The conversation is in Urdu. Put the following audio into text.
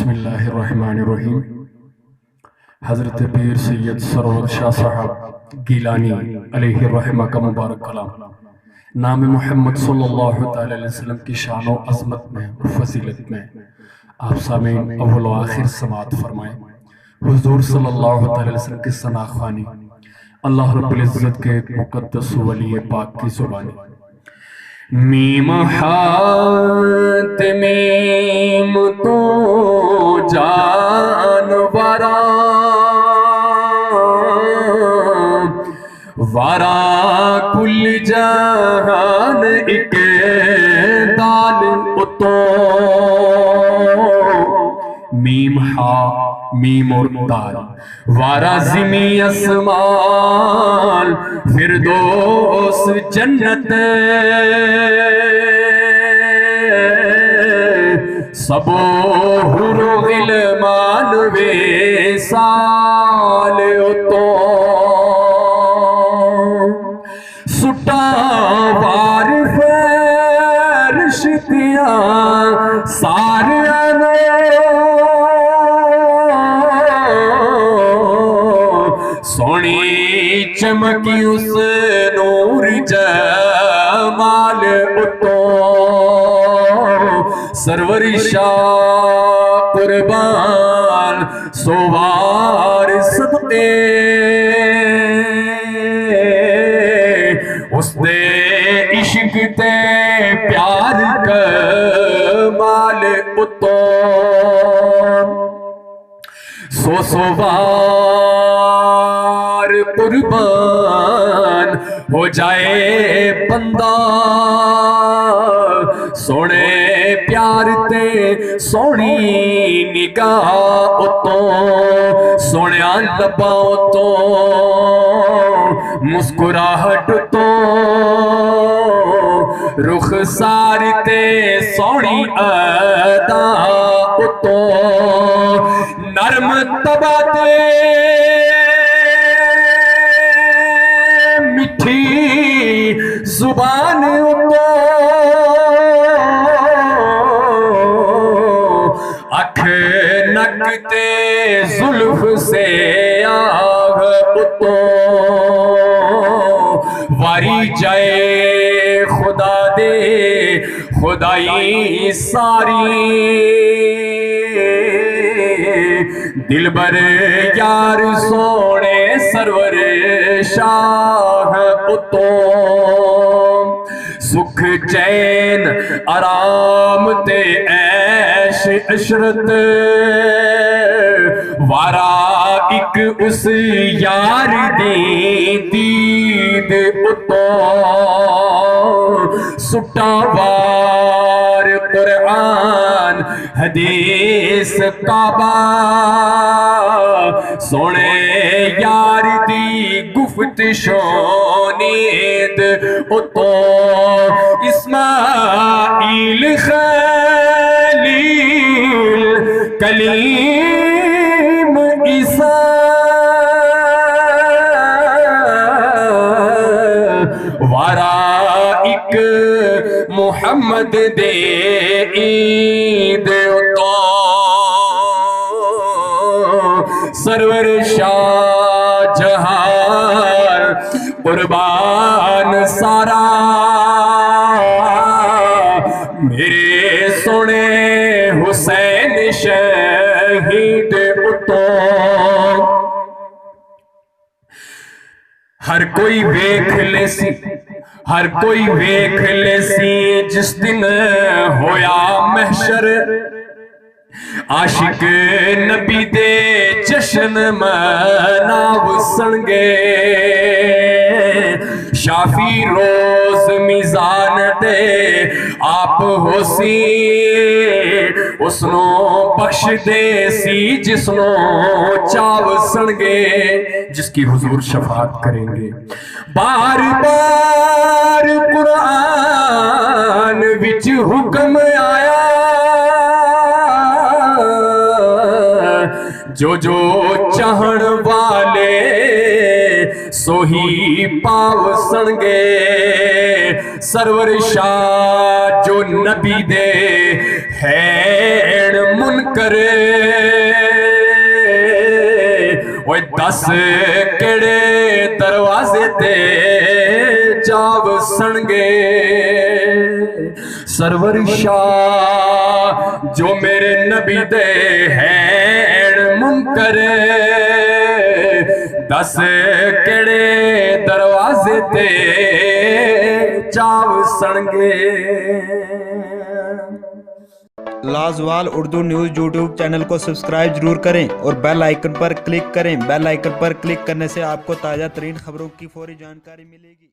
بسم اللہ الرحمن الرحیم۔ حضرت پیر سید سرور شاہ صاحب گیلانی علیہ الرحمہ کا مبارک کلام نام محمد صلی اللہ علیہ وسلم کی شان و عظمت میں اور فضیلت میں آپ سامعین اول و آخر سماعت فرمائیں۔ حضور صلی اللہ علیہ وسلم کی ثنا خوانی اللہ رب العزت کے ایک مقدس ولی پاک کی زبانی۔ میم ہاتھ میم تو جانورا وارا کل جہان ایک دال اتو میم ہا میم اور دال وارا زمی اسمان فردوس جنت سبو حور و غلمان ویسال اتو سٹا وار فرشتیاں ساریاں سونی چمکی اس نور جمال اتو سرور شاہ قربان سوار صدقے اس دے عشق تے پیار کمال اتو سو بار قربان ہو جائے بندہ سونے پیار تے سونی نگاہ اتو سونیا لبا اتو مسکراہٹ تو رخ سار تے سونی ادا اتو نرم تباتے مٹھی زبان اتو اکھ نکتے زلف سے آگ اتو واری جائے خدا دے خدائی ساری دل بر یار سونے سرور شاہ اتو سکھ چین آرام تے عیش عشرت وارا ایک اس یار دی دید اتو سٹا وار قرآن حدیث کعبہ سونے یار دی گفت شونید اتو اسماعیل خلیل کلیم عیسیٰ وارا ایک محمد دے عید اتو سرور شاہ جہان قربان سارا میرے سونے حسین شہید اتو ہر کوئی ویکھ لے سی ہر کوئی ویکھ لے سی جس دن ہویا محشر عاشق نبی دے جشن مناو سنگے شافی روز میزان دے آپ ہو سی اس نو بخش دے سی جس نو چاو سنگے جس کی حضور شفاعت کریں گے بار بار قرآن وچ حکم آیا جو چاہن والے سوہی پاو سنگے سرور شاہ جو نبی دے ہے منکر منکرے وہ دس کیڑے دروازے تے جاو سنگے سرور شاہ جو میرے نبی دے ہیں منکرے دس کیڑے دروازے تے جاو سنگے۔ لازوال اردو نیوز یوٹیوب چینل کو سبسکرائب ضرور کریں اور بیل آئیکن پر کلک کریں۔ بیل آئیکن پر کلک کرنے سے آپ کو تازہ ترین خبروں کی فوری جانکاری ملے گی۔